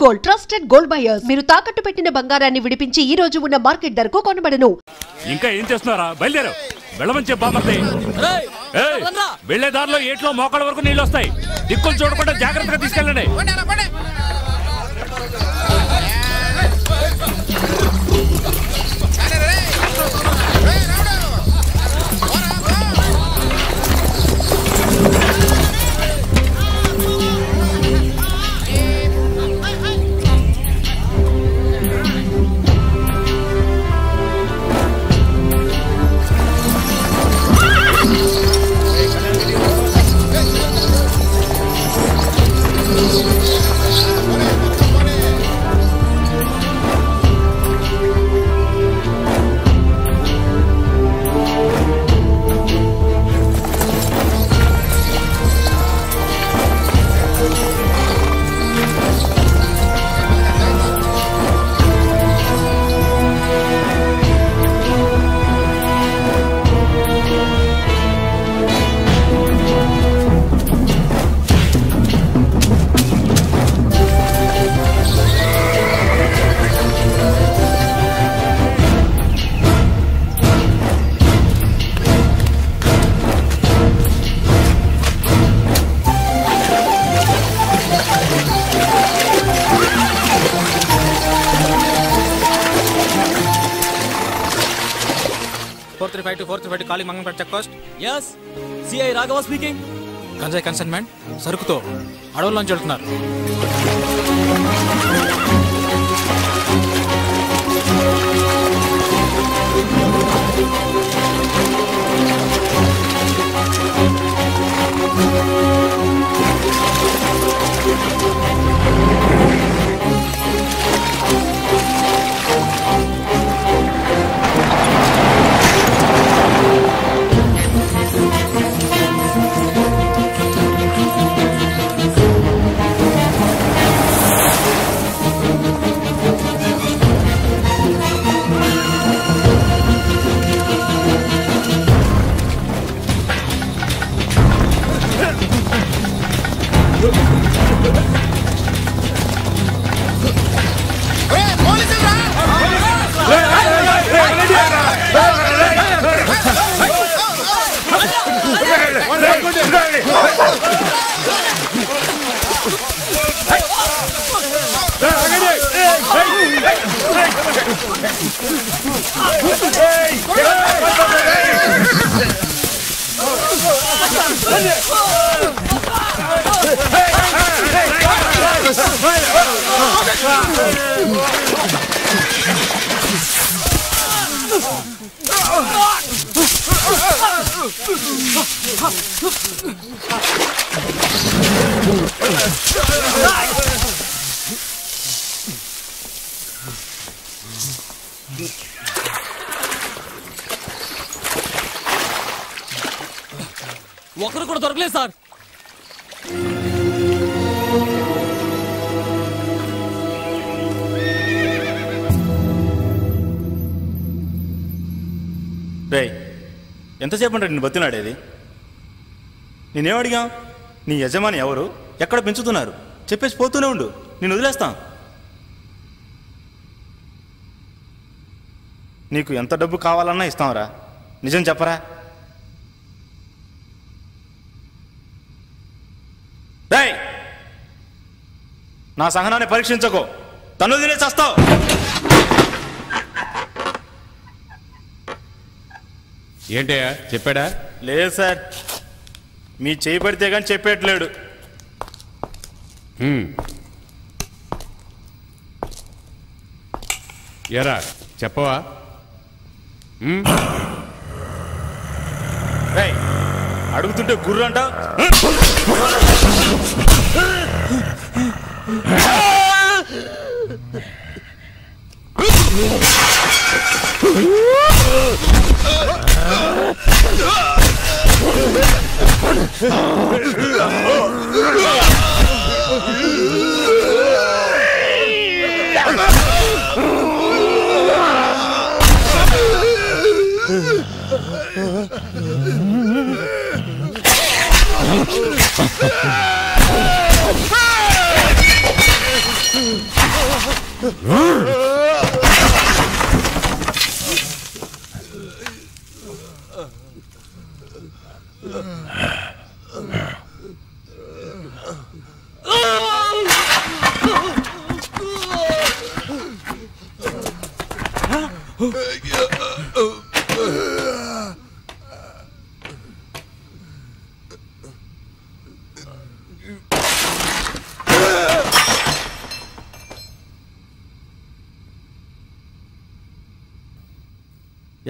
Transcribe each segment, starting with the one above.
Gold trusted gold buyers. మీరు తాకట్టు పెట్టిన బంగారాన్ని విడిపించి ఈ రోజు ఉన్న మార్కెట్ ధరకు కొనబడను. ఇంకా ఏం చేస్తున్నారా? బయలుదేరు. వెళ్ళమని చెప్పామర్తి. వెళ్లే దారిలో ఏట్లో మోకాళ్ళ వరకు నీళ్ళు వస్తాయి. దిక్కులు చూడకుండా జాగ్రత్తగా తీసుకెళ్ళండి. calling Mangalpet check post. Yes, CI Raghava speaking. Ganjai consignment సరుకుతో అడవుల్లోంచి వెళ్తున్నారు. ఒకరు కూడా దొరకలేదు సార్. రే, ఎంతసేపు అంటే నేను బతిలాడేది? నేనేం అడిగా? నీ యజమాని ఎవరు, ఎక్కడ పెంచుతున్నారు చెప్పేసి పోతూనే ఉండు, నేను వదిలేస్తాను. నీకు ఎంత డబ్బు కావాలన్నా ఇస్తాంరా, నిజం చెప్పరా? రే, నా సహనాన్ని పరీక్షించకో, తను వదిలేసి వస్తావు. ఏంటయ్యా చెప్పాడా? లేదు సార్, మీ చేయి పడితే కానీ చెప్పేట్లేడు. ఎరా చెప్పవా? అడుగుతుంటే గుర్రు అంట.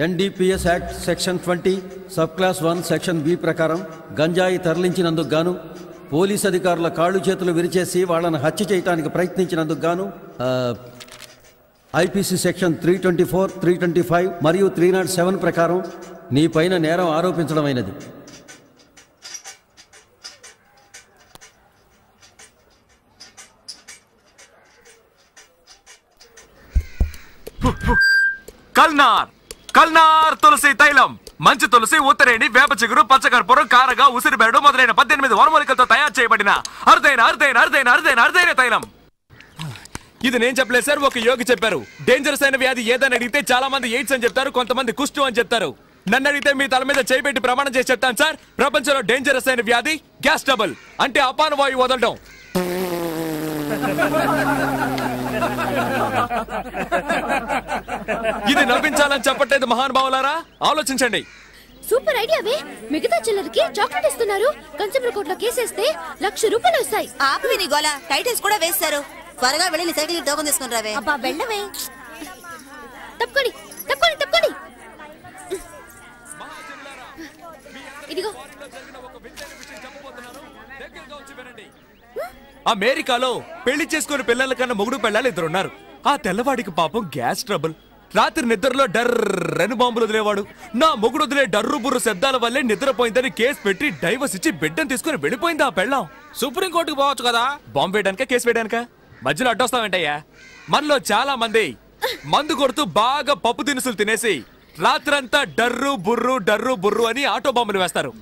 NDPS act section 20 sub clause 1 section B ప్రకారం గంజాయి తరలించినందుకు గాను పోలీస్ అధికారుల కాళ్ళు చేతులు విరిచేసి వాళ్ళని హత్య చేయడానికి ప్రయత్నించినందుకు గాను ఐపీసీ సెక్షన్ 324, 325 మరియు 307 ప్రకారం నీ పైన నేరం ఆరోపించడమైనది. కల్నార్ తులసి తైలం, మంచి తులసి, ఉత్తరేణి, వేప చిగురు, పచ్చకర్పూరం, కారగా, ఉసిరిబెరడు మొదలైన 18 వనమూలికలతో తయారు చేయబడిన అరుదైన తైలం. ఇది నేను చెప్పలేదు సార్, ఒక యోగి చెప్పారు. డేంజరస్ అయిన వ్యాధి ఏదని అడిగితే చాలా మంది ఎయిడ్స్ అని చెప్తారు, కొంతమంది కుష్టు అని చెప్తారు. నన్ను అడిగితే మీ తల మీద చేయిబెట్టి ప్రమాణం చేసి చెప్తాను సార్, ప్రపంచంలో డేంజరస్ అయిన వ్యాధి గ్యాస్ ట్రబుల్, అంటే అపాన వాయువు వదలడం. ఇది నవ్వించాలని చెప్పట్లేదు మహానుభావులారా, ఆలోచించండి. సూపర్ ఐడియావే. మిగతా చిల్లరకి చాక్లెట్ ఇస్తున్నారు. కన్స్యూమర్ కోర్టులో కేసేస్తే ₹1,00,000 వస్తాయి. ఆపి నీ గోల. టైటిల్స్ కూడా వేస్తారు. త్వరగా వెళ్ళి సైకిల్ టోకన్ తీసుకుని రావే. అబ్బా వెళ్ళవే. తప్పుకోండి తప్పుకోండి తప్పుకోండి. ఇదిగో. అమెరికాలో పెళ్లి చేసుకుని పిల్లల కన్నా మొగుడు పెళ్ళాలి 2 ఉన్నారు. ఆ తెల్లవాడికి పాపం గ్యాస్ ట్రబుల్. రాత్రి నిద్రలో డర్రని బాంబులు వదిలేవాడు. నా మొగుడు వదిలే డర్రు బుర్రు శబ్దాల వల్లే నిద్రపోయిందని కేసు పెట్టి డైవర్స్ ఇచ్చి బిడ్డను తీసుకుని వెళ్ళిపోయింది ఆ పెళ్ళాం. సుప్రీంకోర్టుకు పోవచ్చు కదా, బాంబు వేయడానిక కేసు వేయడానిక? మధ్యలో అడ్డొస్తావేంటయ్యా? మనలో చాలా మంది మందు కొడుతూ బాగా పప్పు దినుసులు తినేసి రాత్రంతా డర్రు బుర్రు అని ఆటో బాంబులు వేస్తారు.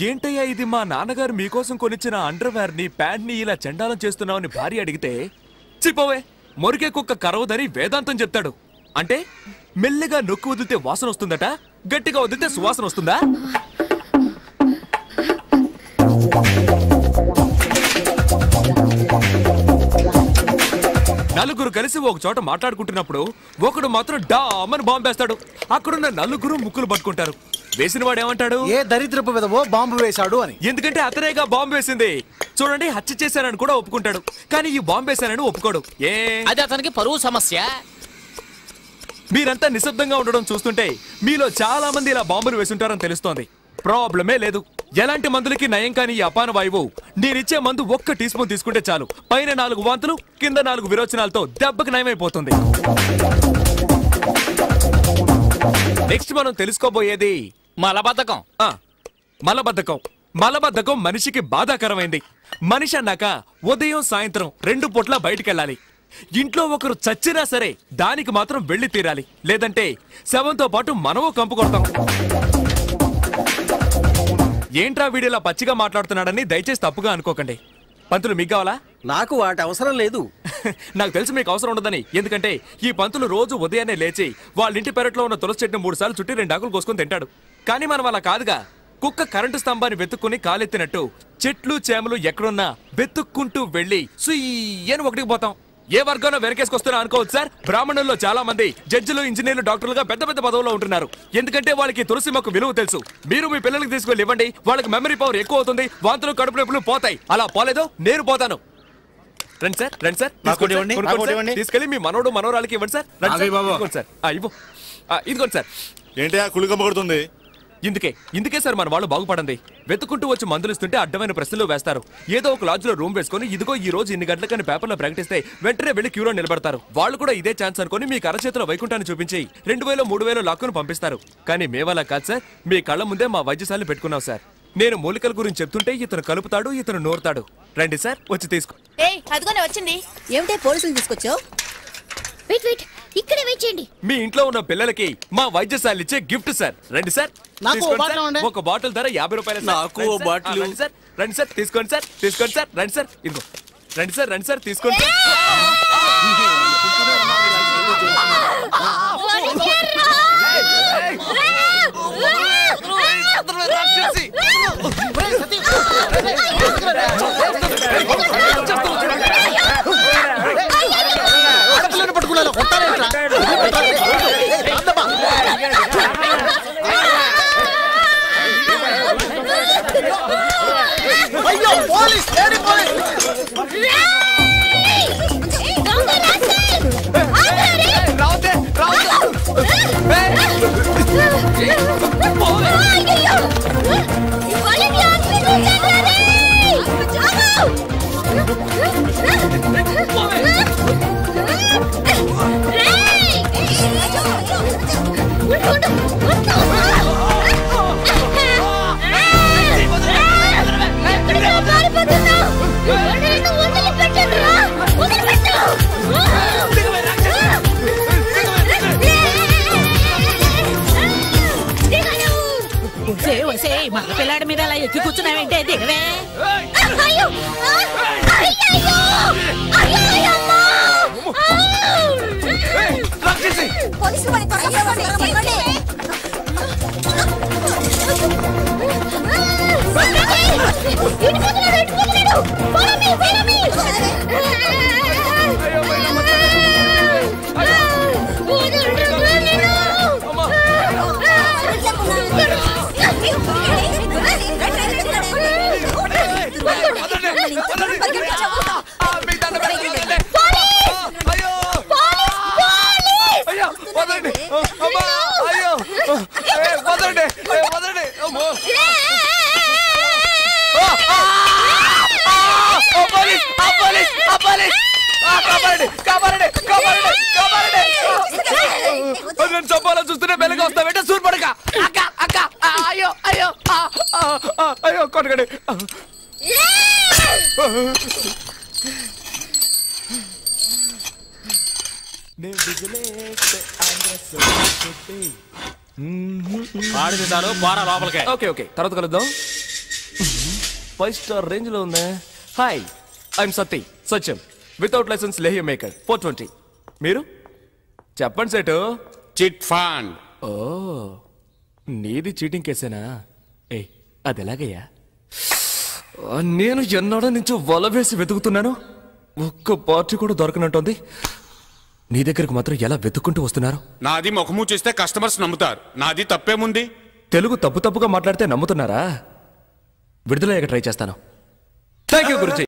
ఏంటయ్యా ఇది, మా నాన్నగారు మీకోసం కొనిచ్చిన అండర్వేర్ ని ప్యాంట్ ని ఇలా చండాలం చేస్తున్నావని భార్య అడిగితే, చిపోవే మొరికే కుక్క కరవదని వేదాంతం చెప్తాడు. అంటే మెల్లగా నొక్కు వదిలితే వాసన వస్తుందట, గట్టిగా వదిలితే సువాసన వస్తుందా? నలుగురు కలిసి ఒక చోట మాట్లాడుకుంటున్నప్పుడు ఒకడు మాత్రం డామని బాంబు వేస్తాడు. అక్కడున్న నలుగురు ముక్కులు పట్టుకుంటారు. వేసిన వాడు ఏమంటాడు? ఏ దరిద్రపు విధవో బాంబు వేశాడు అని. ఎందుకంటే అతనేగా బాంబు వేసింది. చూడండి, హత్య చేశానని కూడా ఒప్పుకుంటాడు, కానీ ఈ బాంబు వేశానని ఒప్పుకోడు. అది అతనికి పరువు సమస్య. మీరంతా నిశ్శబ్దంగా ఉండడం చూస్తుంటే మీలో చాలా మంది ఇలా బాంబులు వేసుంటారని తెలుస్తోంది. ప్రాబ్లమే లేదు. ఎలాంటి మందులకి నయం కాని ఈ అపాన వాయువు నేనిచ్చే మందు 1 టీ స్పూన్ తీసుకుంటే చాలు. పైన 4 వాంతులు, కింద 4 విరోచనాలతో దెబ్బకి నయమైపోతుంది. నెక్స్ట్ మనం తెలుసుకోబోయేది మలబద్ధకం. మలబద్ధకం మనిషికి బాధాకరమైంది. మనిషి అన్నాక ఉదయం సాయంత్రం 2 పూట్ల బయటికెళ్ళాలి. ఇంట్లో ఒకరు చచ్చినా సరే దానికి మాత్రం వెళ్లి తీరాలి, లేదంటే శవంతో పాటు మనమో కంపు కొడతాం. ఏంట్రా వీడియోలా పచ్చిగా మాట్లాడుతున్నాడని దయచేసి తప్పుగా అనుకోకండి. పంతులు మీకు కావాలా? నాకు వాటి అవసరం లేదు. నాకు తెలుసు మీకు అవసరం ఉండదని. ఎందుకంటే ఈ పంతులు రోజు ఉదయాన్నే లేచి వాళ్ళ ఇంటి పెరట్లో ఉన్న తులసి చెట్టును 3 సార్లు చుట్టి 2 ఆకులు కోసుకొని తింటాడు. కానీ మనం అలా కాదుగా. కుక్క కరెంటు స్తంభాన్ని వెతుక్కుని కాలెత్తినట్టు చెట్లు చేమలు ఎక్కడున్నా వెతుక్కుంటూ వెళ్లి సుయ్యని ఒకటికి పోతాం. ఏ వర్గంలో వెనకేసుకొస్తున్నా అనుకోవచ్చు సార్. బ్రాహ్మణుల్లో చాలా మంది జడ్జిలు, ఇంజనీర్లు, డాక్టర్లుగా పెద్ద పెద్ద పదవుల్లో ఉంటున్నారు. ఎందుకంటే వాళ్ళకి తులసి మొక్క విలువ తెలుసు. మీరు మీ పిల్లలకి తీసుకెళ్ళి ఇవ్వండి, వాళ్ళకి మెమరీ పవర్ ఎక్కువ అవుతుంది, వాంతులు కడుపు నొప్పులు పోతాయి. అలా పోలేదో నేను పోతాను. రండి సార్, రండి సార్, తీసుకెళ్ళి మీ మనోడు మనోరాలకి ఇవ్వండి సార్. ఇవ్వండి సార్, ఇదిగోండి సార్. ఏంటి కుళ్ళికమ్మ కొడుతుంది? ఇందుకే సార్ మన వాళ్ళు బాగుపడండి. వెతుకుంటూ వచ్చి మందులు ఇస్తుంటే అడ్డమైన ప్రశ్నలు వేస్తారు. ఏదో ఒక లాడ్జ్ లో రూమ్ వేసుకుని ఇదిగో ఈ రోజు ఇన్ని గంటలకని పేపర్లో ప్రకటిస్తే వెంటనే వెళ్లి క్యూలో నిలబడతారు. వాళ్ళు కూడా ఇదే ఛాన్స్ అనుకుని మీ కరచేతిలో వైకుంఠాన్ని చూపించి 2000 3000 లాక్కును పంపిస్తారు. కానీ మేవలా కాదు సార్, మీ కళ్ళ ముందే మా వైద్యశాలను పెట్టుకున్నాం సార్. నేను మూలికల గురించి చెప్తుంటే ఇతను కలుపుతాడు, ఇతను నోరుతాడు. రండి సార్, వచ్చి తీసుకో. అదిగోనే వచ్చింది. ఏమిటే పోలీసులు తీసుకొచ్చావు? వెయిట్ ఇక్కడే వెయిట్ చేయండి. మీ ఇంట్లో ఉన్న పిల్లలకి మా వైద్యశాల ఇచ్చే గిఫ్ట్ సార్. రండి సార్, ఒక బాటిల్ ధర 50 రూపాయలు. రండి సార్, తీసుకోండి సార్, రండి సార్, ఇదిగో రండి సార్, తీసుకోండి సార్. మగ పిల్లాడి మీద అలా ఎక్కి కూర్చున్నావేంటే దిగవే. నేను చంపాలని చూస్తూనే బెల్లగా వస్తావేంటే సూర్పడక. అక్క అక్క అయ్యో అయ్యో అయ్యో కొట్టకండి. ఓకే ఓకే తర్వాత కలుద్దాం. 5 స్టార్ రేంజ్ లో ఉందా? Hi, I'm Satyam without license లేహ్య మేకర్ 420. మీరు చెప్పండి సేటు. Chit fund. ఓ, నీది చీటింగ్ కేసేనా? ఏ అది ఎలాగయ్యా? నేను ఎన్నాడో నుంచి వల వేసి వెతుకుతున్నాను, ఒక్క పార్టీ కూడా దొరకనంటుంది. నీ దగ్గరకు మాత్రం ఎలా వెతుక్కుంటూ వస్తున్నారు? నాది ముఖము చూస్తే కస్టమర్స్ నమ్ముతారు, నాది తప్పేముంది? తెలుగు తప్పుగా మాట్లాడితే నమ్ముతున్నారా? విడుదలయ్యాక ట్రై చేస్తాను. Thank you Guruji.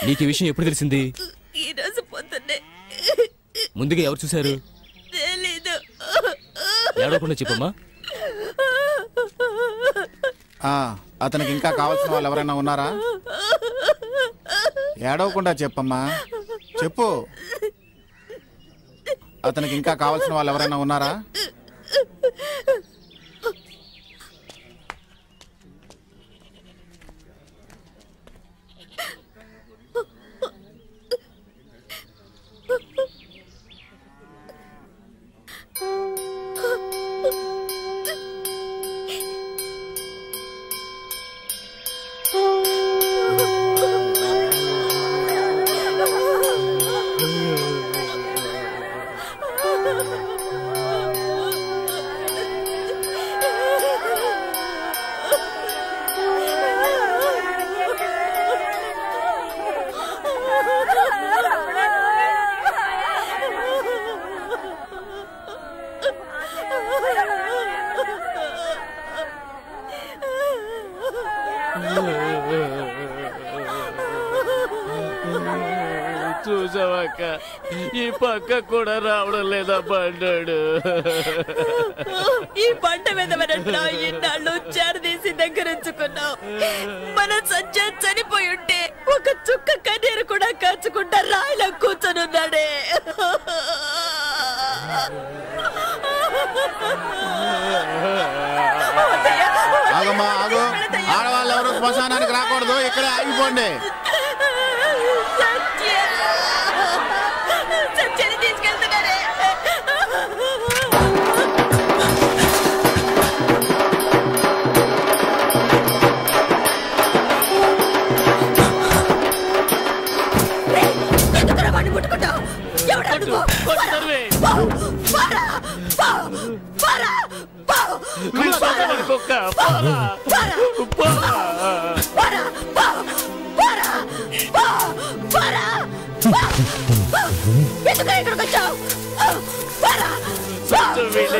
నీకు ఈ విషయం ఎప్పుడు తెలిసింది? ఈ రోజు పొద్దున్నే. ముందుగా ఎవరు చూశారు? తెలీదు. ఏడవకుండా చెప్పమ్మా. అతనికి ఇంకా కావాల్సిన వాళ్ళు ఎవరైనా ఉన్నారా? ఏడవకుండా చెప్పమ్మా, చెప్పు. అతనికి ఇంకా కావాల్సిన వాళ్ళు ఎవరైనా ఉన్నారా? చూసావాక ఈ పక్క కూడా రావడం లేదా బండాడు. ఈ పంట మీద ఇన్నాళ్ళు చేరదీసి దగ్గరించుకున్నావు. మన సంజయ్ చనిపోయి ఉంటే ఒక చుక్క కన్నీరు కూడా కాచుకుంటా రాయిలా కూర్చొనున్నాడే. ఆగమ్మా ఆగు, ఆడవాళ్ళు ఎవరు శ్మశానానికి రాకూడదు, ఇక్కడే ఆగిపోండి. సత్యాన్ని తీసుకెళ్తున్నారే. ముట్టుకుంటావు ఎవరు?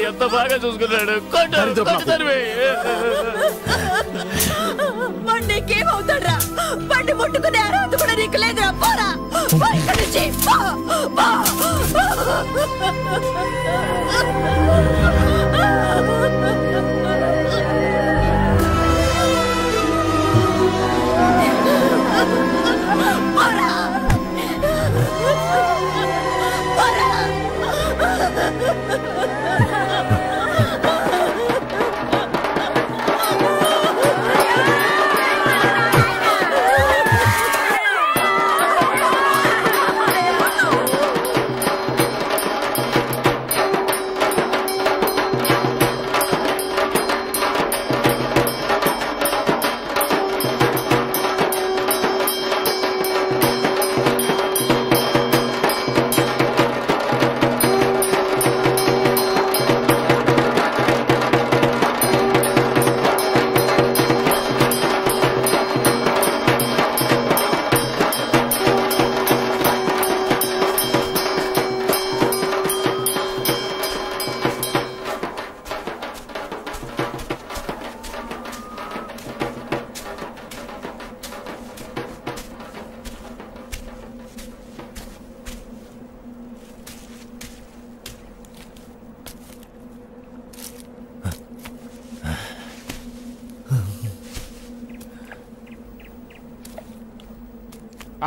ఎంత బాగా చూసుకున్నాడు. నీకేమవుతాడ్రా? బండి ముట్టుకునే అర్హత కూడా నీకు లేదురా. పోరా ఇక్కడి నుంచి.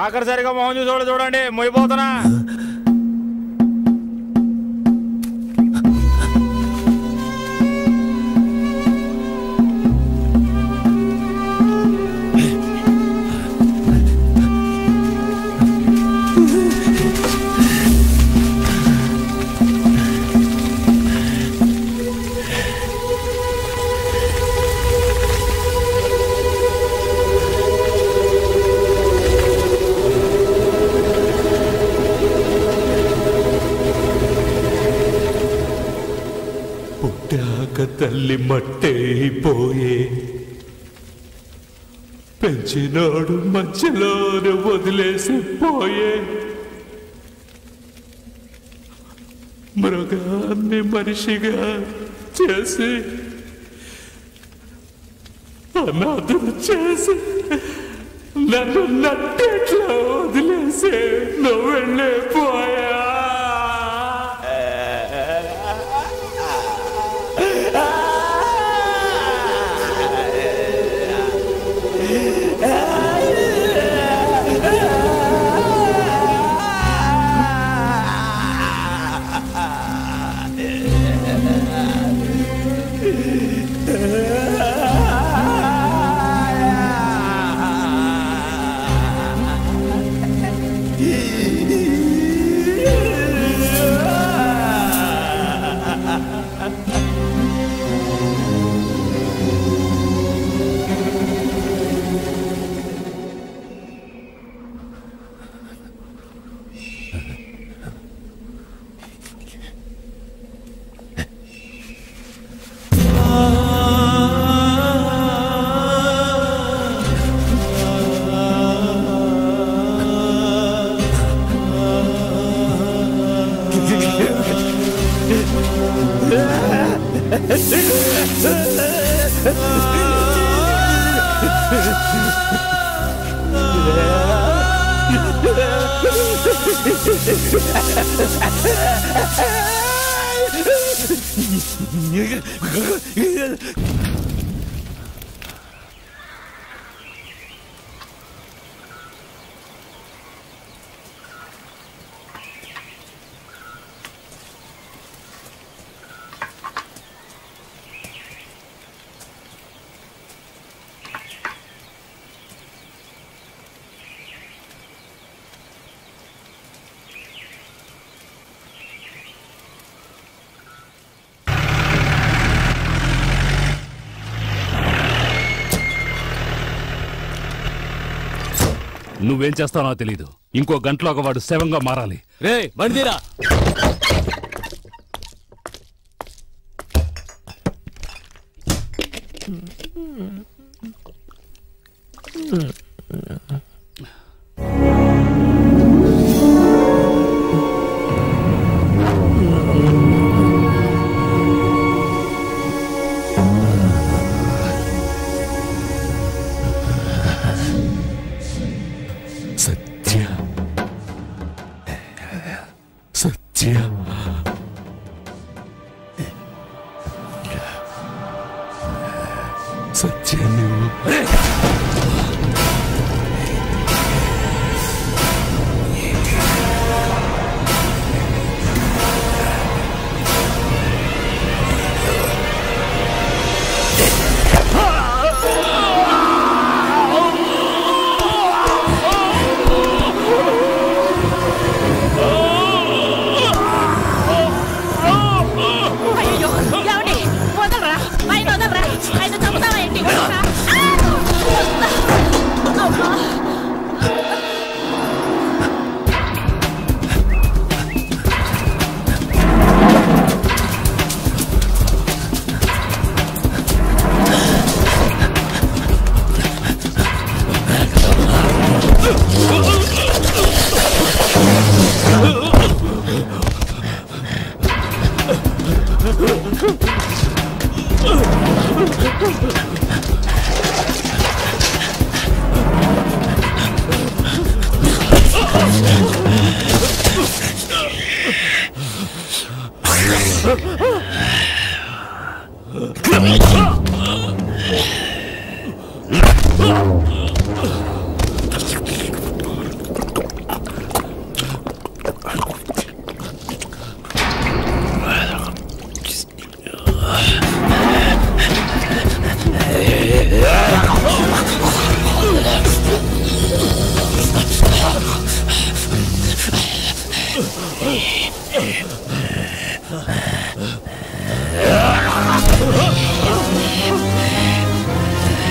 ఆఖరిసరిగా మోహన్ చూసి చూడండి, మొయిపోతున్నా. తల్లి మట్టైపోయే, పెంచినాడు మధ్యలోనే వదిలేసి పోయే, మృగాన్ని మనిషిగా చేసి అనాథను చేసి నన్ను నట్టేట్లా వదిలేసి నువ్వు వెళ్ళిపోయా. నువ్వేం చేస్తావో నాకు తెలీదు. ఇంకో గంటలో వాడు శవంగా మారాలి. రే బండిరా.